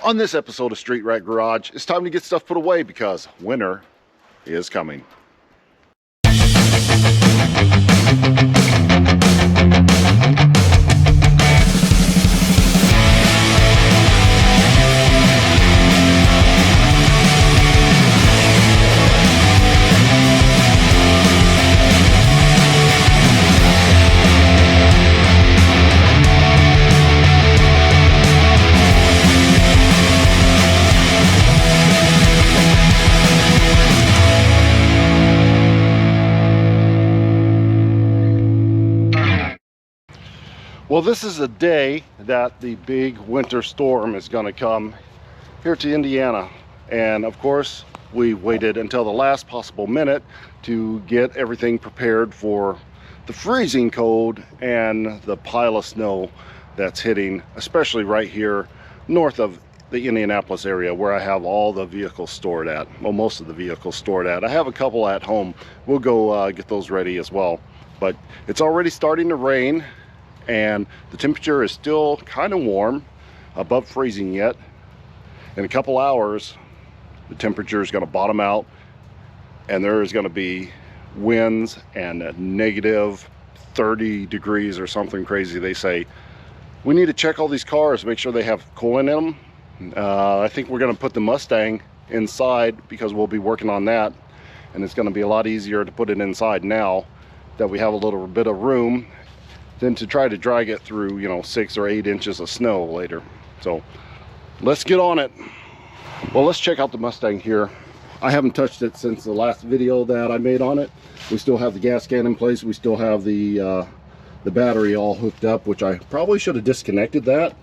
On this episode of Street Rat Garage, it's time to get stuff put away because winter is coming. Well, this is the day that the big winter storm is going to come here to Indiana. And of course, we waited until the last possible minute to get everything prepared for the freezing cold and the pile of snow that's hitting, especially right here north of the Indianapolis area where I have all the vehicles stored at. Well, most of the vehicles stored at. I have a couple at home. We'll go get those ready as well. But it's already starting to rain. And the temperature is still kind of warm, above freezing yet. In a couple hours, the temperature is going to bottom out and there is going to be winds and negative 30 degrees or something crazy. They say we need to check all these cars, make sure they have coolant in them. I think we're going to put the Mustang inside because we'll be working on that, and it's going to be a lot easier to put it inside now that we have a little bit of room than to try to drag it through, you know, 6 or 8 inches of snow later. So let's get on it. Well, let's check out the Mustang here. I haven't touched it since the last video that I made on it. We still have the gas can in place. We still have the battery all hooked up, which I probably should have disconnected that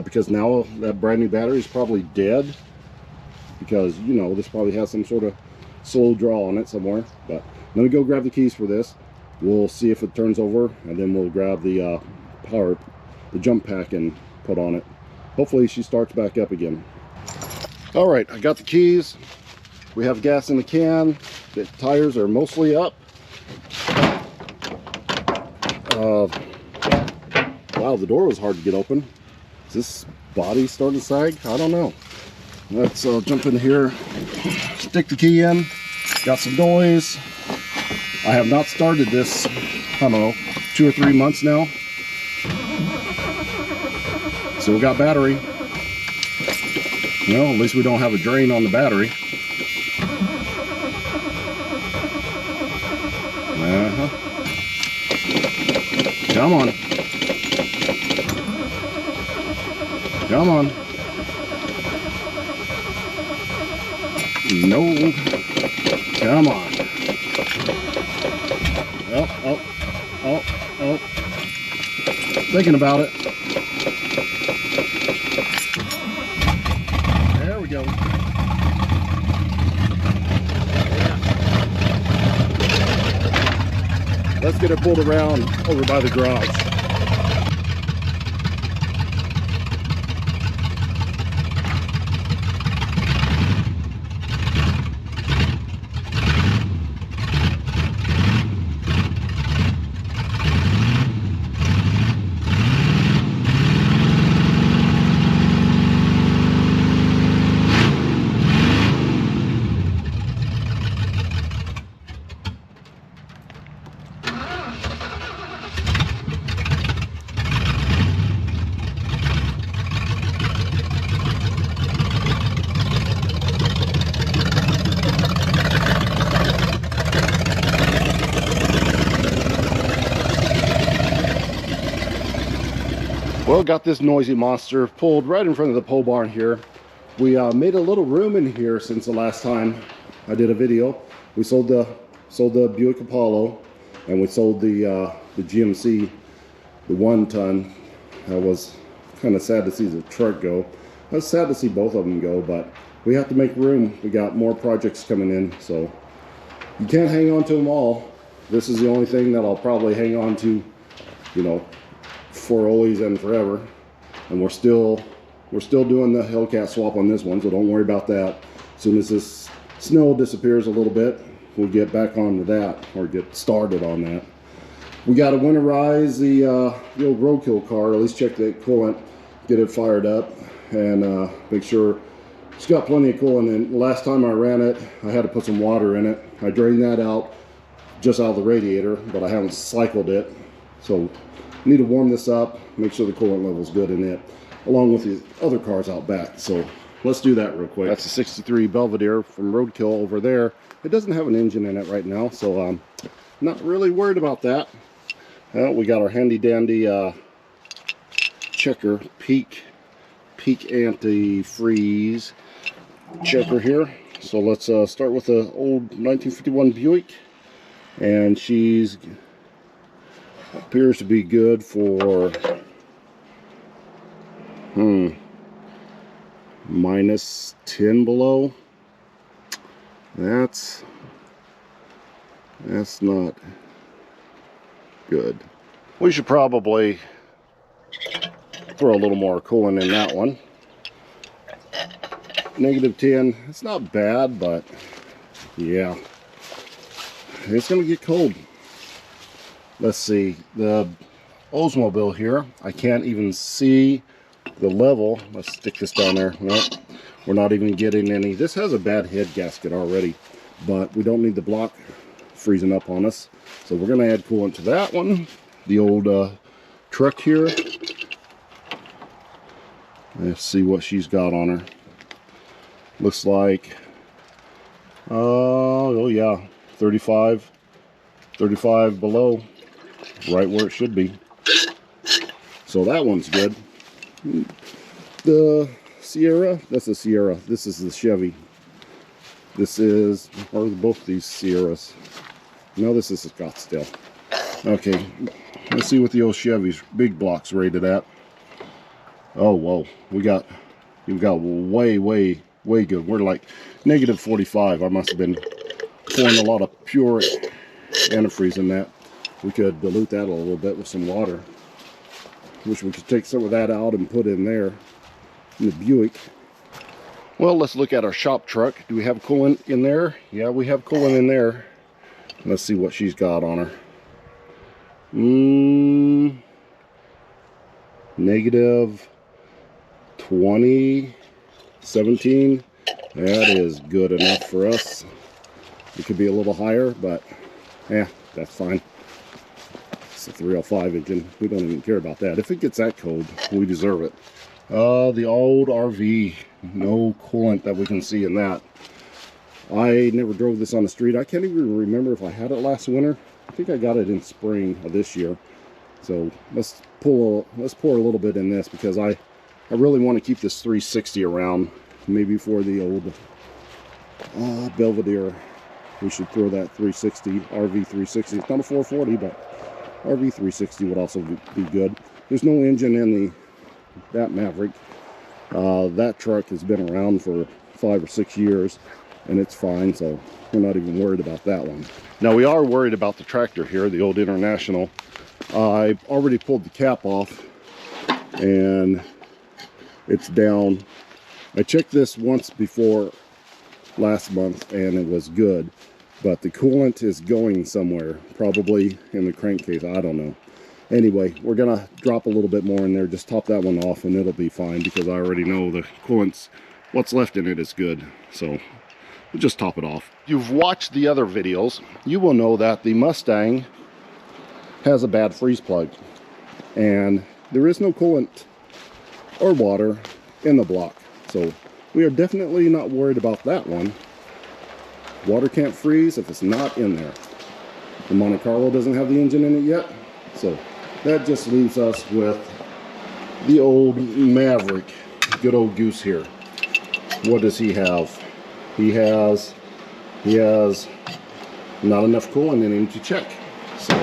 because now that brand new battery is probably dead, because, you know, this probably has some sort of slow draw on it somewhere. But let me go grab the keys for this. We'll see if it turns over, and then we'll grab the the jump pack and put on it. Hopefully she starts back up again. All right, I got the keys. We have gas in the can. The tires are mostly up. Wow, the door was hard to get open. Is this body starting to sag? I don't know. Let's jump in here, stick the key in. Got some noise. I have not started this, I don't know, 2 or 3 months now. Still got battery. Well, at least we don't have a drain on the battery. Come on. Come on. No. Come on. Oh. Thinking about it. There we go. Let's get it pulled around over by the garage. Well, got this noisy monster pulled right in front of the pole barn here. We made a little room in here since the last time I did a video. We sold the Buick Apollo, and we sold the GMC, the 1-ton. I was kind of sad to see the truck go. I was sad to see both of them go, but we have to make room. We got more projects coming in, so you can't hang on to them all. This is the only thing that I'll probably hang on to, you know, for always and forever. And we're still doing the Hellcat swap on this one, so don't worry about that. As soon as this snow disappears a little bit, we'll get back onto that, or get started on that. We got to winterize the old roadkill car, at least check the coolant, get it fired up. and make sure it's got plenty of coolant. And last time I ran it, I had to put some water in it. I drained that out just out of the radiator, but I haven't cycled it. So I need to warm this up, make sure the coolant level is good in it, along with the other cars out back. So let's do that real quick. That's a 63 Belvedere from Roadkill over there. It doesn't have an engine in it right now, so I'm not really worried about that. We got our handy dandy checker peak antifreeze checker here. So let's start with the old 1951 Buick, and she's appears to be good for -10 below. That's not good. We should probably throw a little more coolant in that one. -10, it's not bad, but yeah, it's gonna get cold. Let's see, the Oldsmobile here, I can't even see the level. Let's stick this down there. Nope, we're not even getting any. This has a bad head gasket already, but we don't need the block freezing up on us. So we're gonna add coolant to that one. The old truck here. Let's see what she's got on her. Looks like, oh yeah, 35 below, right where it should be. So that one's good. The Sierra, that's a Sierra. This is the Chevy. This is, or both these Sierras. No, this is a Scottsdale. Okay, let's see what the old Chevy's big block's rated at. Oh, whoa, you've got way good. We're like -45. I must have been pouring a lot of pure antifreeze in that. We could dilute that a little bit with some water. Wish we could take some of that out and put in there in the Buick. Well, let's look at our shop truck. Do we have coolant in there? Yeah, we have coolant in there. Let's see what she's got on her. -20, 17. That is good enough for us. It could be a little higher, but yeah, that's fine. It's a 305 engine. We don't even care about that. If it gets that cold, we deserve it. The old RV, no coolant that we can see in that. I never drove this on the street. I can't even remember if I had it last winter. I think I got it in spring of this year. So let's pour a little bit in this, because I really want to keep this 360 around. Maybe for the old Belvedere, we should throw that 360, RV 360. It's not a 440, but RV 360 would also be good. There's no engine in that Maverick. That truck has been around for 5 or 6 years, and it's fine, so we're not even worried about that one. Now we are worried about the tractor here, the old International. I already pulled the cap off, and it's down. I checked this once before last month, and it was good, but the coolant is going somewhere, probably in the crankcase. I don't know. Anyway, we're gonna drop a little bit more in there, just top that one off, and it'll be fine, because I already know the coolant's, what's left in it is good. So we'll just top it off. You've watched the other videos, you will know that the Mustang has a bad freeze plug, and there is no coolant or water in the block. So we are definitely not worried about that one. Water can't freeze if it's not in there. The Monte Carlo doesn't have the engine in it yet, so that just leaves us with the old Maverick. Good old Goose here. What does he have? He has not enough coolant in him to check. So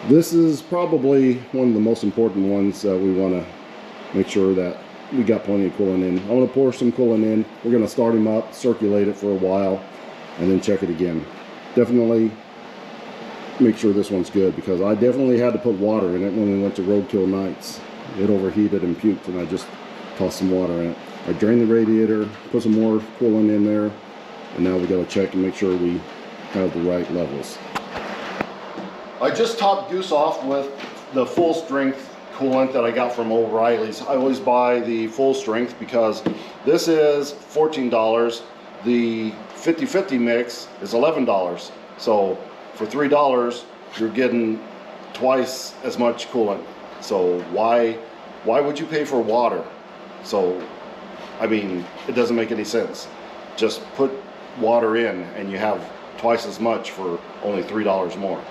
this is probably one of the most important ones that we want to make sure that we got plenty of coolant in. I'm going to pour some coolant in. We're going to start him up, circulate it for a while, and then check it again. Definitely make sure this one's good, because I definitely had to put water in it when we went to Roadkill Nights. It overheated and puked, and I just tossed some water in it. I drained the radiator, put some more coolant in there, and now we got to check and make sure we have the right levels. I just topped Goose off with the full strength coolant that I got from O'Reilly's. I always buy the full strength because this is $14. The 50-50 mix is $11. So for $3, you're getting twice as much coolant. So why would you pay for water? So, I mean, it doesn't make any sense. Just put water in and you have twice as much for only $3 more.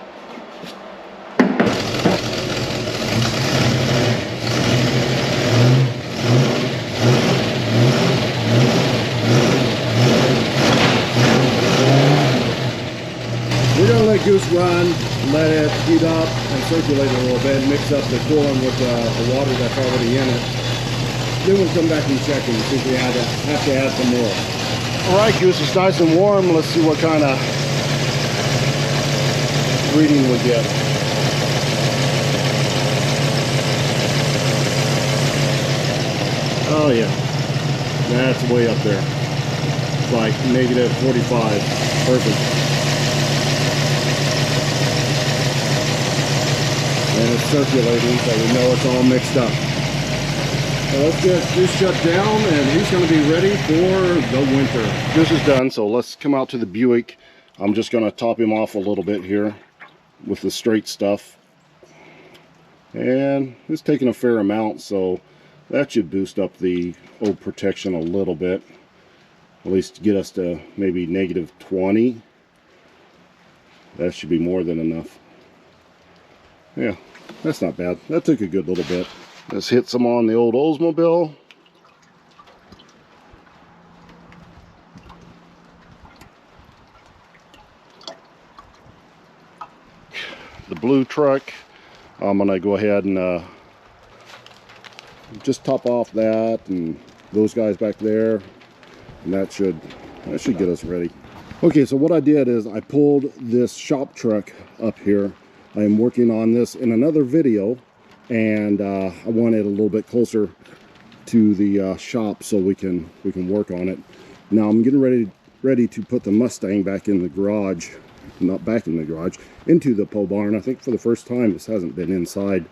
We're going to let Goose run, let it heat up and circulate a little bit, mix up the coolant with the water that's already in it. Then we'll come back and check and see if we have to add some more. All right, Goose is nice and warm. Let's see what kind of reading we get. Oh yeah, that's way up there. It's like negative 45. Perfect. And it's circulating, so we know it's all mixed up. So let's get Goose shut down, and he's going to be ready for the winter. Goose is done, so let's come out to the Buick. I'm just going to top him off a little bit here with the straight stuff. And it's taking a fair amount, so that should boost up the old protection a little bit. At least get us to maybe negative 20. That should be more than enough. Yeah, that's not bad. That took a good little bit. Let's hit some on the old Oldsmobile. The blue truck, I'm gonna go ahead and just top off that and those guys back there, and that should get us ready. Okay, so what I did is I pulled this shop truck up here. I am working on this in another video, and I want it a little bit closer to the shop so we can work on it. Now I'm getting ready to put the Mustang back in the garage, not back in the garage, into the pole barn. I think for the first time this hasn't been inside.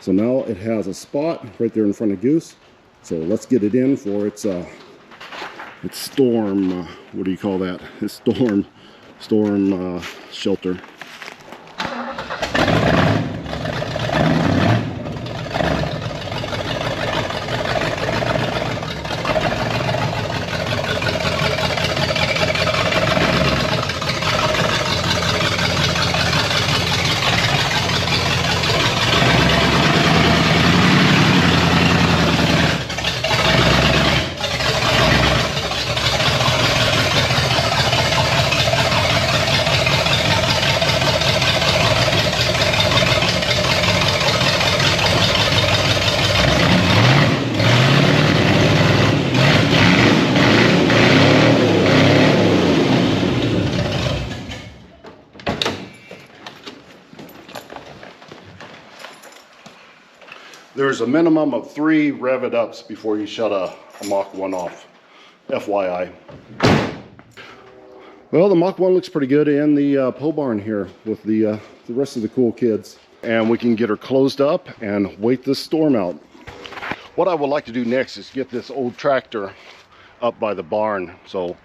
So now it has a spot right there in front of Goose. So let's get it in for its storm, what do you call that? It's storm shelter. There's a minimum of 3 rev it ups before you shut a Mach 1 off, FYI. Well, the Mach 1 looks pretty good in the pole barn here with the rest of the cool kids. And we can get her closed up and wait this storm out. What I would like to do next is get this old tractor up by the barn. So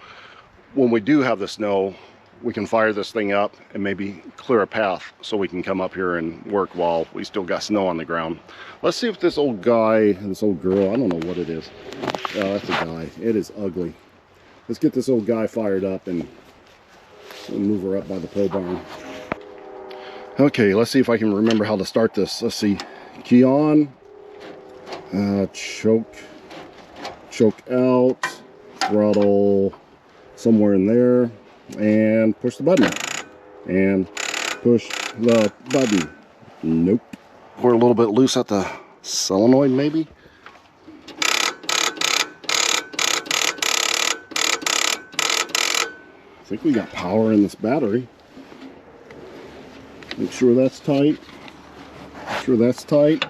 when we do have the snow, we can fire this thing up and maybe clear a path so we can come up here and work while we still got snow on the ground. Let's see if this old guy, this old girl, I don't know what it is. Oh, that's a guy. It is ugly. Let's get this old guy fired up and move her up by the pole barn. Okay, let's see if I can remember how to start this. Let's see. Key on. Choke out. Throttle somewhere in there. And push the button. And push the button. Nope. We're a little bit loose at the solenoid, maybe. I think we got power in this battery. Make sure that's tight. Make sure that's tight.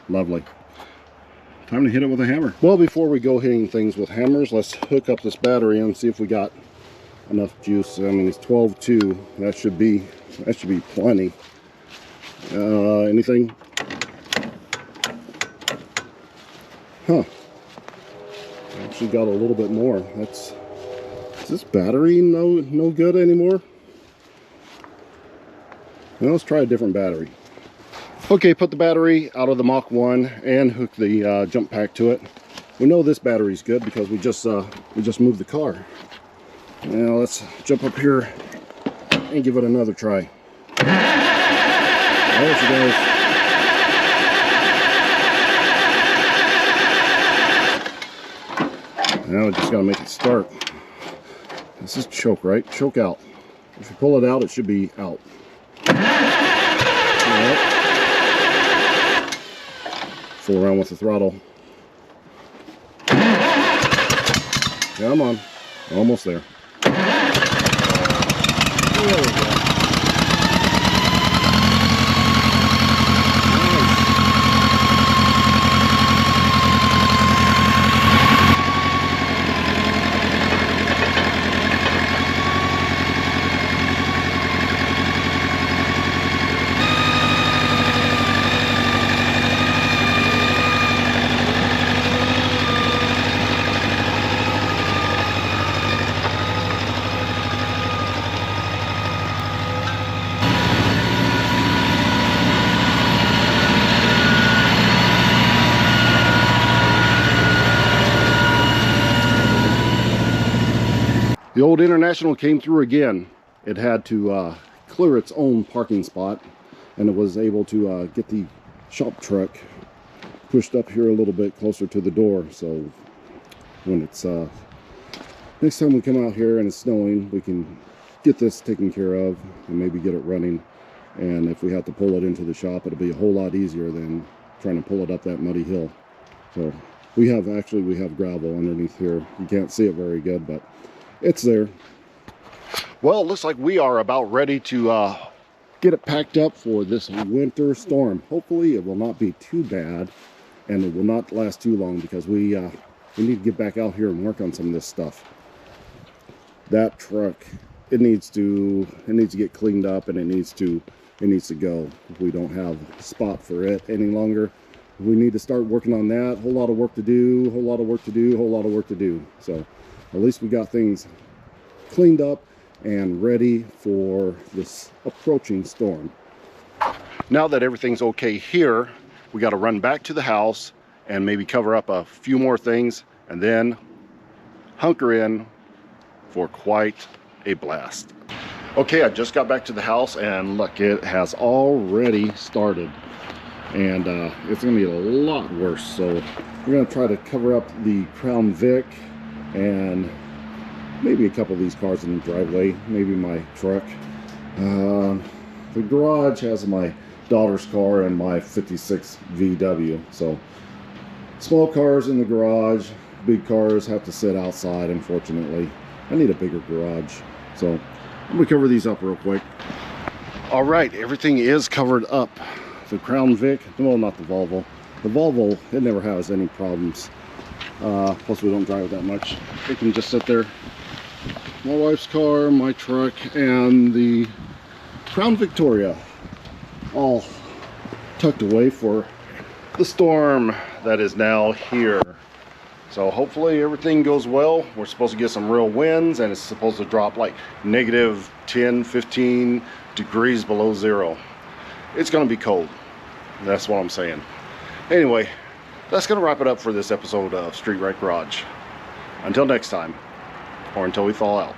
Lovely. Time to hit it with a hammer. Well, before we go hitting things with hammers, let's hook up this battery and see if we got enough juice. I mean, it's 12.2. That should be plenty. Anything? Huh. Actually got a little bit more. Is this battery no good anymore? Well, let's try a different battery. Okay, put the battery out of the Mach 1 and hook the jump pack to it. We know this battery's good because we just moved the car. Now let's jump up here and give it another try. There she goes. Now we just gotta make it start. This is choke, right? Choke out. If you pull it out, it should be out. Right. Fool around with the throttle. Come on. Almost there. There we go. The old International came through again. It had to clear its own parking spot, and it was able to get the shop truck pushed up here a little bit closer to the door. So when it's next time we come out here and it's snowing, we can get this taken care of and maybe get it running. And if we have to pull it into the shop, it'll be a whole lot easier than trying to pull it up that muddy hill. So we have gravel underneath here. You can't see it very good, but it's there. Well, it looks like we are about ready to get it packed up for this winter storm. Hopefully it will not be too bad and it will not last too long, because we need to get back out here and work on some of this stuff. That truck, it needs to get cleaned up, and it needs to go. We don't have a spot for it any longer. We need to start working on that. Whole lot of work to do, whole lot of work to do, whole lot of work to do. So at least we got things cleaned up and ready for this approaching storm. Now that everything's okay here, we got to run back to the house and maybe cover up a few more things and then hunker in for quite a blast. Okay, I just got back to the house and look, it has already started, and it's gonna be a lot worse. So we're gonna try to cover up the Crown Vic and maybe a couple of these cars in the driveway, maybe my truck. The garage has my daughter's car and my 56 VW. So small cars in the garage, big cars have to sit outside, unfortunately. I need a bigger garage. So I'm gonna cover these up real quick. All right, everything is covered up. The Crown Vic, well, not the Volvo. The Volvo, it never has any problems. Plus we don't drive it that much. It can just sit there. My wife's car, my truck, and the Crown Victoria, all tucked away for the storm that is now here. So hopefully everything goes well. We're supposed to get some real winds, and it's supposed to drop like negative 10, 15 degrees below zero. It's gonna be cold. That's what I'm saying. Anyway, that's gonna wrap it up for this episode of Street Rite Garage. Until next time, or until we thaw out.